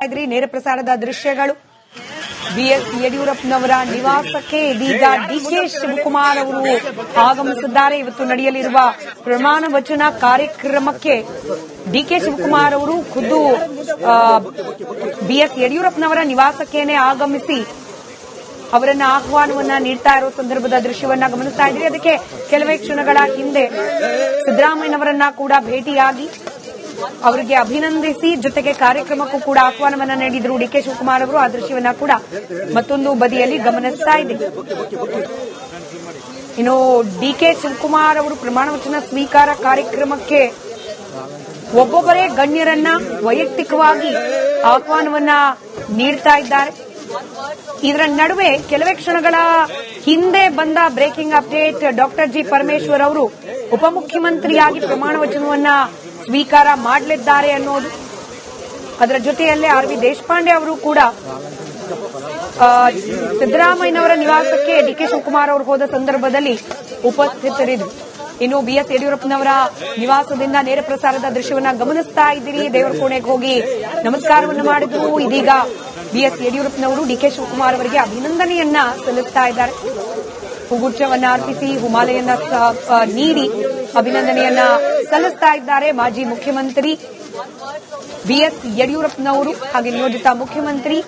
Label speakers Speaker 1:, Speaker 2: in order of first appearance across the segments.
Speaker 1: ನೇರ ಪ್ರಸಾರದ ದೃಶ್ಯಗಳು ಬಿಎಸ್ ಯಡಿಯೂರಪ್ಪನವರ ನಿವಾಸಕ್ಕೆ ಇದೀಗ ಡಿಕೆ ಶಿವಕುಮಾರ್ ಅವರು ಆಗಮಿಸಿದ್ದಾರೆ. ಇವತ್ತು ನಡೆಯಲಿರುವ ಪ್ರಮಾಣ ವಚನ ಕಾರ್ಯಕ್ರಮಕ್ಕೆ ಡಿಕೆ ಶಿವಕುಮಾರ್ ಅವರು ಖುದ್ದು ಬಿಎಸ್ ಯಡಿಯೂರಪ್ಪನವರ ನಿವಾಸಕ್ಕೇನೆ ಆಗಮಿಸಿ ಅವರನ್ನ ಆಹ್ವಾನವನ್ನ ನೀಡ್ತಾ ಇರೋ ಸಂದರ್ಭದ ದೃಶ್ಯವನ್ನ ಗಮನಿಸ್ತಾ ಇದ್ದೀರಿ. ಅದಕ್ಕೆ ಕೆಲವೇ ಕ್ಷಣಗಳ ಹಿಂದೆ ಸಿದ್ದರಾಮಯ್ಯನವರನ್ನ ಕೂಡ ಭೇಟಿಯಾಗಿ ಅವರಿಗೆ ಅಭಿನಂದಿಸಿ ಜೊತೆಗೆ ಕಾರ್ಯಕ್ರಮಕ್ಕೂ ಕೂಡ ಆಹ್ವಾನವನ್ನ ನೀಡಿದ್ರು ಡಿಕೆ ಶಿವಕುಮಾರ್ ಅವರು. ಆ ದೃಶ್ಯವನ್ನ ಕೂಡ ಮತ್ತೊಂದು ಬದಿಯಲ್ಲಿ ಗಮನಿಸ್ತಾ ಇದ್ದೀವಿ. ಇನ್ನು ಡಿಕೆ ಶಿವಕುಮಾರ್ ಅವರು ಪ್ರಮಾಣ ವಚನ ಸ್ವೀಕಾರ ಕಾರ್ಯಕ್ರಮಕ್ಕೆ ಒಬ್ಬೊಬ್ಬರೇ ಗಣ್ಯರನ್ನ ವೈಯಕ್ತಿಕವಾಗಿ ಆಹ್ವಾನವನ್ನ ನೀಡ್ತಾ ಇದ್ದಾರೆ. ಇದರ ನಡುವೆ ಕೆಲವೇ ಕ್ಷಣಗಳ ಹಿಂದೆ ಬಂದ breaking update, doctor G Parameshwar ಅವರು ಉಪಮುಖ್ಯಮಂತ್ರಿಯಾಗಿ ಪ್ರಮಾಣ ವಚನವನ್ನ ಸ್ವೀಕಾರ ಮಾಡಲಿದ್ದಾರೆ ಅನ್ನೋದು. ಅದರ ಜೊತೆಯಲ್ಲೇ ಆರ್ ವಿ ದೇಶಪಾಂಡೆ ಅವರು ಕೂಡ ಸಿದ್ದರಾಮಯ್ಯನವರ ನಿವಾಸಕ್ಕೆ ಡಿಕೆ ಶಿವಕುಮಾರ್ ಅವರು ಹೋದ ಸಂದರ್ಭದಲ್ಲಿ ಉಪಸ್ಥಿತರಿದ್ದರು. ಇನ್ನು ಬಿಎಸ್ ಯಡಿಯೂರಪ್ಪನವರ ನಿವಾಸದಿಂದ ನೇರ ಪ್ರಸಾರದ ದೃಶ್ಯವನ್ನ ಗಮನಿಸ್ತಾ ಇದ್ದೀರಿ. ದೇವರ ಕೋಣೆಗೆ ಹೋಗಿ ನಮಸ್ಕಾರವನ್ನು ಮಾಡಿದ್ರು. ಇದೀಗ ಬಿಎಸ್ ಯಡಿಯೂರಪ್ಪನವರು ಡಿಕೆ ಶಿವಕುಮಾರ್ ಅವರಿಗೆ ಅಭಿನಂದನೆಯನ್ನ ಸಲ್ಲಿಸ್ತಾ ಇದ್ದಾರೆ. ಹೂಗುಚ್ಛವನ್ನ ಅರ್ಪಿಸಿ ಹುಮಾಲೆಯನ್ನ ನೀಡಿ ಅಭಿನಂದನೆಯನ್ನ ಸಲ್ಲಿಸ್ತಾ ಇದ್ದಾರೆ ಮಾಜಿ ಮುಖ್ಯಮಂತ್ರಿ ಬಿಎಸ್ ಯಡಿಯೂರಪ್ಪನವರು ಹಾಗೆ ನಿಯೋಜಿತ ಮುಖ್ಯಮಂತ್ರಿ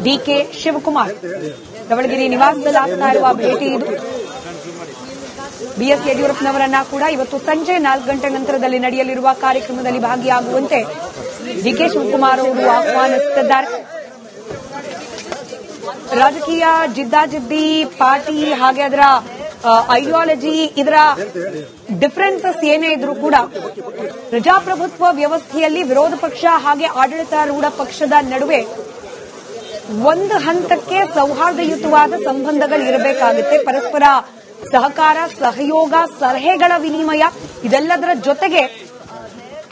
Speaker 1: ಡಿಕೆ ಶಿವಕುಮಾರ್. ದಾವಣಗೆರೆ ನಿವಾಸದಲ್ಲಿ ಆಗ್ತಾ ಇರುವ ಭೇಟಿ ಇದು. ಬಿಎಸ್ ಯಡಿಯೂರಪ್ಪನವರನ್ನ ಕೂಡ ಇವತ್ತು ಸಂಜೆ 4 ಗಂಟೆ ನಂತರದಲ್ಲಿ ನಡೆಯಲಿರುವ ಕಾರ್ಯಕ್ರಮದಲ್ಲಿ ಭಾಗಿಯಾಗುವಂತೆ ಡಿಕೆ ಶಿವಕುಮಾರ್ ಅವರು ಆಹ್ವಾನಿಸುತ್ತಿದ್ದಾರೆ. ರಾಜಕೀಯ ಜಿದ್ದಾಜಿದ್ದಿ, ಪಾರ್ಟಿ ಹಾಗೆ ಅದರ ಐಡಿಯಾಲಜಿ, ಇದರ ಡಿಫರೆನ್ಸಸ್ ಏನೇ ಇದ್ರೂ ಕೂಡ ಪ್ರಜಾಪ್ರಭುತ್ವ ವ್ಯವಸ್ಥೆಯಲ್ಲಿ ವಿರೋಧ ಪಕ್ಷ ಹಾಗೆ ಆಡಳಿತಾರೂಢ ಪಕ್ಷದ ನಡುವೆ ಒಂದು ಹಂತಕ್ಕೆ ಸೌಹಾರ್ದಯುತವಾದ ಸಂಬಂಧಗಳು ಇರಬೇಕಾಗುತ್ತೆ. ಪರಸ್ಪರ ಸಹಕಾರ, ಸಹಯೋಗ, ಸಲಹೆಗಳ ವಿನಿಮಯ, ಇದೆಲ್ಲದರ ಜೊತೆಗೆ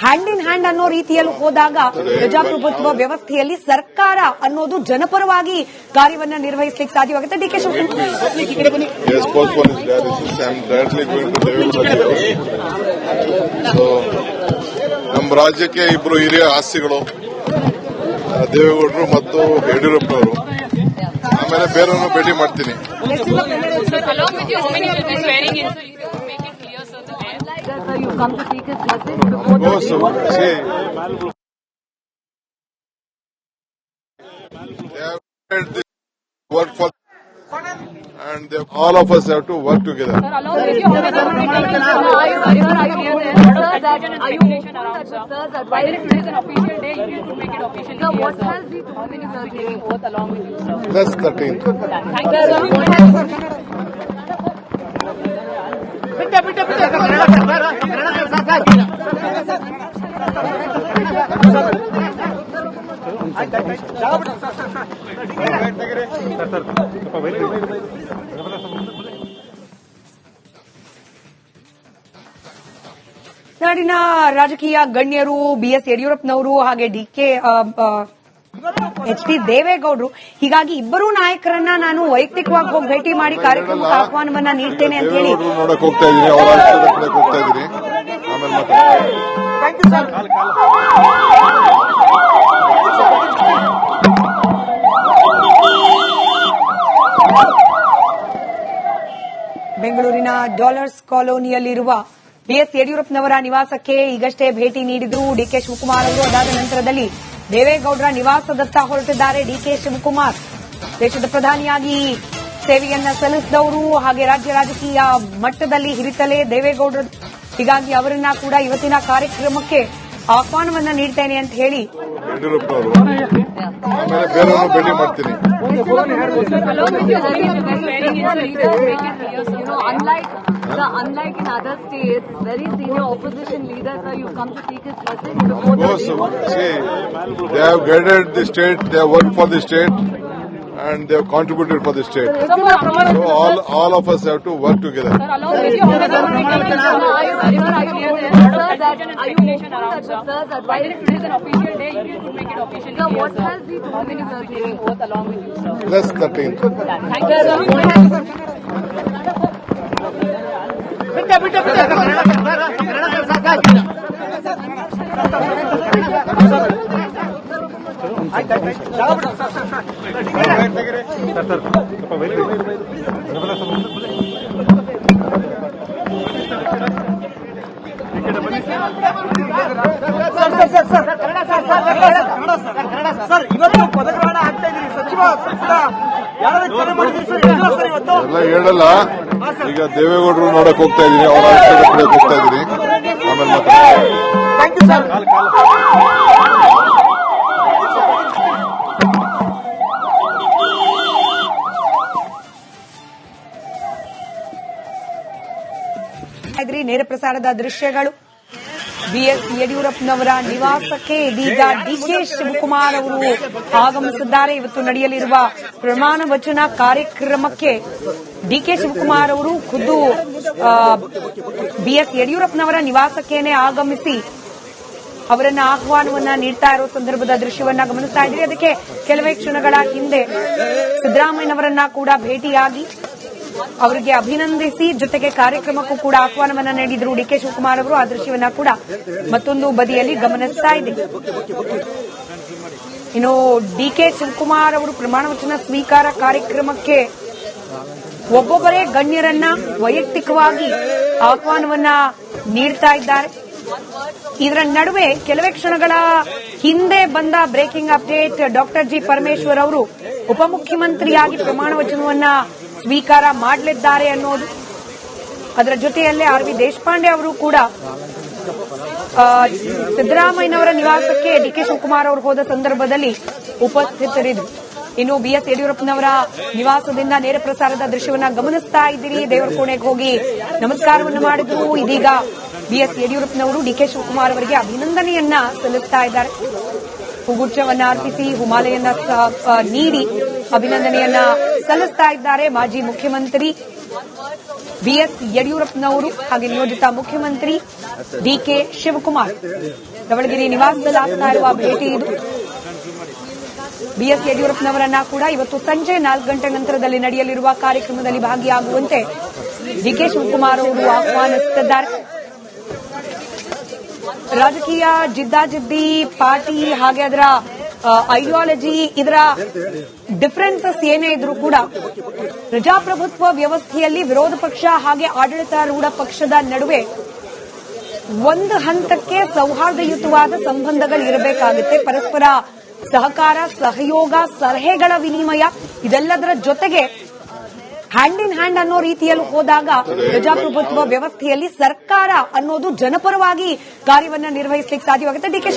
Speaker 1: ಹ್ಯಾಂಡ್ ಇನ್ ಹ್ಯಾಂಡ್ ಅನ್ನೋ ರೀತಿಯಲ್ಲಿ ಹೋದಾಗ ಪ್ರಜಾಪ್ರಭುತ್ವ ವ್ಯವಸ್ಥೆಯಲ್ಲಿ ಸರ್ಕಾರ ಅನ್ನೋದು ಜನಪರವಾಗಿ ಕಾರ್ಯವನ್ನ ನಿರ್ವಹಿಸಲಿಕ್ಕೆ ಸಾಧ್ಯವಾಗುತ್ತೆ. ಡಿಕೆ ಶಿವಕುಮಾರ್
Speaker 2: ನಮ್ಮ ರಾಜ್ಯಕ್ಕೆ ಇಬ್ಬರು ಹಿರಿಯ ಆಸ್ತಿಗಳು ದೇವೇಗೌಡರು ಮತ್ತು ಯಡಿಯೂರಪ್ಪನವರು. ಆಮೇಲೆ ಬೇರೆಯವ್ರನ್ನು ಭೇಟಿ ಮಾಡ್ತೀನಿ.
Speaker 3: You come to seek his blessing before the
Speaker 2: work for and all of us have to work together. Plus 13th.
Speaker 1: ನಾಡಿನ ರಾಜಕೀಯ ಗಣ್ಯರು ಬಿಎಸ್ ಯಡಿಯೂರಪ್ಪನವರು ಹಾಗೆ ಡಿಕೆ ಎಚ್.ಡಿ. ದೇವೇಗೌಡರು, ಹೀಗಾಗಿ ಇಬ್ಬರೂ ನಾಯಕರನ್ನ ನಾನು ವೈಯಕ್ತಿಕವಾಗಿ ಹೋಗಿ ಭೇಟಿ ಮಾಡಿ ಕಾರ್ಯಕ್ರಮಕ್ಕೆ ಆಹ್ವಾನವನ್ನ ನೀಡ್ತೇನೆ ಅಂತ ಹೇಳಿ
Speaker 2: ನೋಡಕ್ ಹೋಗ್ತಾ ಇದ್ದೀನಿ. ಹೋಗ್ತಾ ಇದ್ದೀನಿ.
Speaker 1: ಬೆಂಗಳೂರಿನ ಡಾಲರ್ಸ್ ಕಾಲೋನಿಯಲ್ಲಿರುವ ಬಿಎಸ್ ಯಡಿಯೂರಪ್ಪನವರ ನಿವಾಸಕ್ಕೆ ಈಗಷ್ಟೇ ಭೇಟಿ ನೀಡಿದ್ರು ಡಿಕೆ ಶಿವಕುಮಾರ್ ಅವರು. ಅದಾದ ನಂತರದಲ್ಲಿ ದೇವೇಗೌಡರ ನಿವಾಸದತ್ತ ಹೊರಟಿದ್ದಾರೆ ಡಿಕೆ ಶಿವಕುಮಾರ್. ದೇಶದ ಪ್ರಧಾನಿಯಾಗಿ ಸೇವೆಯನ್ನ ಸಲ್ಲಿಸಿದವರು ಹಾಗೆ ರಾಜ್ಯ ರಾಜಕೀಯ ಮಟ್ಟದಲ್ಲಿ ಹಿರಿತಲೇ ದೇವೇಗೌಡರು. ಹೀಗಾಗಿ ಅವರನ್ನ ಕೂಡ ಇವತ್ತಿನ ಕಾರ್ಯಕ್ರಮಕ್ಕೆ ಆಹ್ವಾನವನ್ನ ನೀಡ್ತೇನೆ ಅಂತ ಹೇಳಿ
Speaker 2: ಯಡಿಯೂರಪ್ಪನವರು. ಆಮೇಲೆ ಬೇರೆಯವ್ರನ್ನು ಭೇಟಿ ಮಾಡ್ತೀನಿ.
Speaker 3: Unlike in other states, very senior opposition leaders you come to seek his blessing before
Speaker 2: they have guided the state, they have worked for the state, and they have contributed for the state. So all of us have to work together. Plus 13th.
Speaker 4: Sir, ಇವತ್ತು ಪದಗ್ರಹಣ ಆಗ್ತಾ ಇದ್ರಿ ಸಚಿವ ಸಂಪುಟ ಯಾರಾದ್ರೂ ಕರೆ ಮಾಡಿದ್ರಿ sir? Sir ಇವತ್ತು
Speaker 2: ಎಲ್ಲ ಹೇಳಲ್ಲ. ಈಗ ದೇವೇಗೌಡರು ನೋಡಕ್ ಹೋಗ್ತಾ ಇದೀನಿ, ಅವರ ಕಡೆ ಹೋಗ್ತಾ ಇದೀನಿ. ಆಮೇಲೆ ಮಾತಾಡ್ತೀನಿ.
Speaker 4: Thank you sir.
Speaker 1: ನೇರ ಪ್ರಸಾರದ ದೃಶ್ಯಗಳು. ಬಿಎಸ್ ಯಡಿಯೂರಪ್ಪನವರ ನಿವಾಸಕ್ಕೆ ಇದೀಗ ಡಿಕೆ ಶಿವಕುಮಾರ್ ಅವರು ಆಗಮಿಸಿದ್ದಾರೆ. ಇವತ್ತು ನಡೆಯಲಿರುವ ಪ್ರಮಾಣ ವಚನ ಕಾರ್ಯಕ್ರಮಕ್ಕೆ ಡಿಕೆ ಶಿವಕುಮಾರ್ ಅವರು ಖುದ್ದು ಬಿಎಸ್ ಯಡಿಯೂರಪ್ಪನವರ ನಿವಾಸಕ್ಕೇನೆ ಆಗಮಿಸಿ ಅವರನ್ನ ಆಹ್ವಾನವನ್ನ ನೀಡ್ತಾ ಇರೋ ಸಂದರ್ಭದ ದೃಶ್ಯವನ್ನ ಗಮನಿಸ್ತಾ ಇದ್ದೀರಿ. ಅದಕ್ಕೆ ಕೆಲವೇ ಕ್ಷಣಗಳ ಹಿಂದೆ ಸಿದ್ದರಾಮಯ್ಯನವರನ್ನ ಕೂಡ ಭೇಟಿಯಾಗಿ ಅವರಿಗೆ ಅಭಿನಂದಿಸಿ ಜೊತೆಗೆ ಕಾರ್ಯಕ್ರಮಕ್ಕೂ ಕೂಡ ಆಹ್ವಾನವನ್ನ ನೀಡಿದ್ರು ಡಿಕೆ ಶಿವಕುಮಾರ್ ಅವರು. ಆ ದೃಶ್ಯವನ್ನ ಕೂಡ ಮತ್ತೊಂದು ಬದಿಯಲ್ಲಿ ಗಮನಿಸ್ತಾ ಇದ್ದೀವಿ. ಇನ್ನು ಡಿಕೆ ಶಿವಕುಮಾರ್ ಅವರು ಪ್ರಮಾಣ ವಚನ ಸ್ವೀಕಾರ ಕಾರ್ಯಕ್ರಮಕ್ಕೆ ಒಬ್ಬೊಬ್ಬರೇ ಗಣ್ಯರನ್ನ ವೈಯಕ್ತಿಕವಾಗಿ ಆಹ್ವಾನವನ್ನ ನೀಡ್ತಾ ಇದ್ದಾರೆ. ಇದರ ನಡುವೆ ಕೆಲವೇ ಕ್ಷಣಗಳ ಹಿಂದೆ ಬಂದ breaking update. Doctor G Parameshwar ಅವರು ಉಪಮುಖ್ಯಮಂತ್ರಿಯಾಗಿ ಪ್ರಮಾಣ ವಚನವನ್ನ ಸ್ವೀಕಾರ ಮಾಡಲಿದ್ದಾರೆ ಅನ್ನೋದು. ಅದರ ಜೊತೆಯಲ್ಲೇ ಆರ್ ವಿ ದೇಶಪಾಂಡೆ ಅವರು ಕೂಡ ಸಿದ್ದರಾಮಯ್ಯನವರ ನಿವಾಸಕ್ಕೆ ಡಿಕೆ ಶಿವಕುಮಾರ್ ಅವರು ಹೋದ ಸಂದರ್ಭದಲ್ಲಿ ಉಪಸ್ಥಿತರಿದ್ದರು. ಇನ್ನು ಬಿಎಸ್ ಯಡಿಯೂರಪ್ಪನವರ ನಿವಾಸದಿಂದ ನೇರ ಪ್ರಸಾರದ ದೃಶ್ಯವನ್ನ ಗಮನಿಸ್ತಾ ಇದ್ದೀರಿ. ದೇವರ ಕೋಣೆಗೆ ಹೋಗಿ ನಮಸ್ಕಾರವನ್ನು ಮಾಡಿದ್ರು. ಇದೀಗ ಬಿಎಸ್ ಯಡಿಯೂರಪ್ಪನವರು ಡಿಕೆ ಶಿವಕುಮಾರ್ ಅವರಿಗೆ ಅಭಿನಂದನೆಯನ್ನ ಸಲ್ಲಿಸ್ತಾ ಇದ್ದಾರೆ. ಹೂಗುಚ್ಛವನ್ನ ಅರ್ಪಿಸಿ ಹುಮಾಲೆಯನ್ನ ನೀಡಿ ಅಭಿನಂದನೆಯನ್ನ ಸಲ್ಲಿಸ್ತಾ ಇದ್ದಾರೆ ಮಾಜಿ ಮುಖ್ಯಮಂತ್ರಿ ಬಿಎಸ್ ಯಡಿಯೂರಪ್ಪನವರು ಹಾಗೆ ನಿಯೋಜಿತ ಮುಖ್ಯಮಂತ್ರಿ ಡಿಕೆ ಶಿವಕುಮಾರ್. ದಾವಣಗೆರೆ ನಿವಾಸದಲ್ಲಿ ಆಗ್ತಾ ಇರುವ ಭೇಟಿ ಇದು. ಬಿಎಸ್ ಯಡಿಯೂರಪ್ಪನವರನ್ನ ಕೂಡ ಇವತ್ತು ಸಂಜೆ 4 ಗಂಟೆ ನಂತರದಲ್ಲಿ ನಡೆಯಲಿರುವ ಕಾರ್ಯಕ್ರಮದಲ್ಲಿ ಭಾಗಿಯಾಗುವಂತೆ ಡಿಕೆ ಶಿವಕುಮಾರ್ ಅವರು ಆಹ್ವಾನಿಸುತ್ತಿದ್ದಾರೆ. ರಾಜಕೀಯ ಜಿದ್ದಾಜಿದ್ದಿ, ಪಾರ್ಟಿ ಹಾಗೆ ಅದರ ಐಡಿಯಾಲಜಿ, ಇದರ ಡಿಫರೆನ್ಸಸ್ ಏನೇ ಇದ್ರೂ ಕೂಡ ಪ್ರಜಾಪ್ರಭುತ್ವ ವ್ಯವಸ್ಥೆಯಲ್ಲಿ ವಿರೋಧ ಪಕ್ಷ ಹಾಗೆ ಆಡಳಿತಾರೂಢ ಪಕ್ಷದ ನಡುವೆ ಒಂದು ಹಂತಕ್ಕೆ ಸೌಹಾರ್ದಯುತವಾದ ಸಂಬಂಧಗಳು ಇರಬೇಕಾಗುತ್ತೆ. ಪರಸ್ಪರ ಸಹಕಾರ, ಸಹಯೋಗ, ಸಲಹೆಗಳ ವಿನಿಮಯ, ಇದೆಲ್ಲದರ ಜೊತೆಗೆ ಹ್ಯಾಂಡ್ ಇನ್ ಹ್ಯಾಂಡ್ ಅನ್ನೋ ರೀತಿಯಲ್ಲಿ ಹೋದಾಗ ಪ್ರಜಾಪ್ರಭುತ್ವ ವ್ಯವಸ್ಥೆಯಲ್ಲಿ ಸರ್ಕಾರ ಅನ್ನೋದು ಜನಪರವಾಗಿ ಕಾರ್ಯವನ್ನ ನಿರ್ವಹಿಸಲಿಕ್ಕೆ ಸಾಧ್ಯವಾಗುತ್ತೆ. ಡಿಕೆ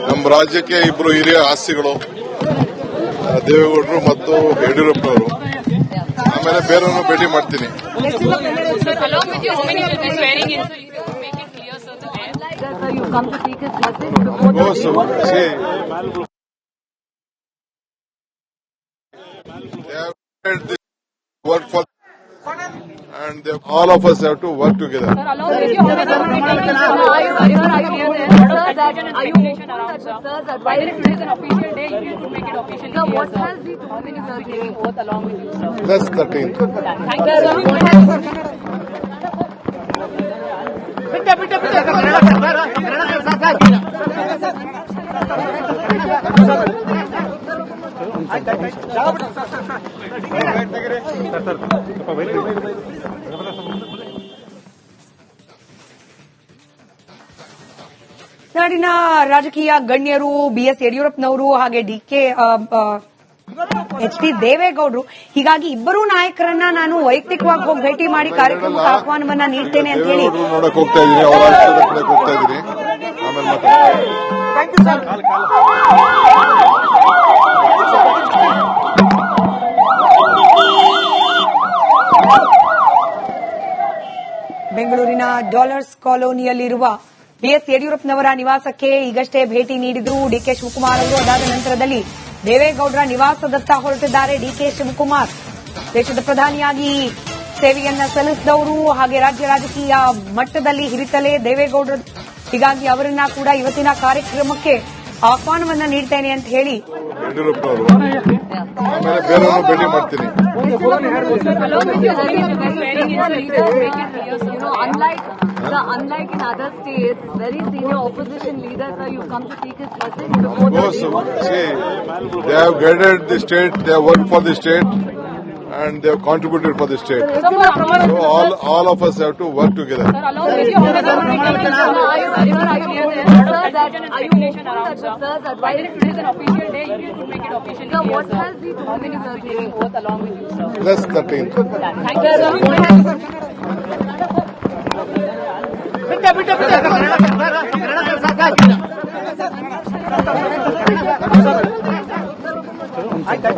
Speaker 2: ನಮ್ಮ ರಾಜ್ಯಕ್ಕೆ ಇಬ್ಬರು ಹಿರಿಯ ಆಸ್ತಿಗಳು ದೇವೇಗೌಡರು ಮತ್ತು ಯಡಿಯೂರಪ್ಪನವರು. ಆಮೇಲೆ ಬೇರೆಯವ್ರನ್ನ ಭೇಟಿ ಮಾಡ್ತೀನಿ.
Speaker 3: You come to take his blessing before
Speaker 2: work for and all of us have to work together. Plus 13.
Speaker 1: ನಾಡಿನ ರಾಜಕೀಯ ಗಣ್ಯರು ಬಿಎಸ್ ಯಡಿಯೂರಪ್ಪನವರು ಹಾಗೆ ಡಿಕೆ ಎಚ್.ಡಿ. ದೇವೇಗೌಡರು, ಹೀಗಾಗಿ ಇಬ್ಬರೂ ನಾಯಕರನ್ನ ನಾನು ವೈಯಕ್ತಿಕವಾಗಿ ಹೋಗಿ ಭೇಟಿ ಮಾಡಿ ಕಾರ್ಯಕ್ರಮಕ್ಕೆ ಆಹ್ವಾನವನ್ನ ನೀಡ್ತೇನೆ ಅಂತ ಹೇಳಿ
Speaker 2: ನೋಡಕ್ ಹೋಗ್ತಾ ಇದೀನಿ, ಅವರ ಕಡೆ ಹೋಗ್ತಾ ಇದೀನಿ. ಆಮೇಲೆ ಮಾತಾಡ್ತೀನಿ.
Speaker 4: Thank you sir.
Speaker 1: ಬೆಂಗಳೂರಿನ ಡಾಲರ್ಸ್ ಕಾಲೋನಿಯಲ್ಲಿರುವ ಬಿಎಸ್ ಯಡಿಯೂರಪ್ಪನವರ ನಿವಾಸಕ್ಕೆ ಈಗಷ್ಟೇ ಭೇಟಿ ನೀಡಿದ್ರು ಡಿಕೆ ಶಿವಕುಮಾರ್ ಅವರು. ಅದಾದ ನಂತರದಲ್ಲಿ ದೇವೇಗೌಡರ ನಿವಾಸದತ್ತ ಹೊರಟಿದ್ದಾರೆ ಡಿಕೆ ಶಿವಕುಮಾರ್. ದೇಶದ ಪ್ರಧಾನಿಯಾಗಿ ಸೇವೆಯನ್ನ ಸಲ್ಲಿಸಿದವರು ಹಾಗೆ ರಾಜ್ಯ ರಾಜಕೀಯ ಮಟ್ಟದಲ್ಲಿ ಹಿರಿತಲೇ ದೇವೇಗೌಡರು. ಹೀಗಾಗಿ ಅವರನ್ನ ಕೂಡ ಇವತ್ತಿನ ಕಾರ್ಯಕ್ರಮಕ್ಕೆ ಆಹ್ವಾನವನ್ನ ನೀಡ್ತೇನೆ ಅಂತ ಹೇಳಿ
Speaker 2: ಯಡಿಯೂರಪ್ಪನವರು. ಆಮೇಲೆ ಬೇರೆಯವ್ರನ್ನ ಭೇಟಿ ಮಾಡ್ತೀನಿ.
Speaker 3: unlike Sir, unlike in other states, very senior opposition leaders, sir, you come to take his message before
Speaker 2: Of course,
Speaker 3: the
Speaker 2: see, they have guided the state, they have worked for the state, and they have contributed for the state. So all of us have to work together.
Speaker 3: Sir, are you hopeful that the sir's advice is an official day, you could make it official? Sir, what has he told you, sir?
Speaker 2: Plus 13th.
Speaker 3: Thank you, sir.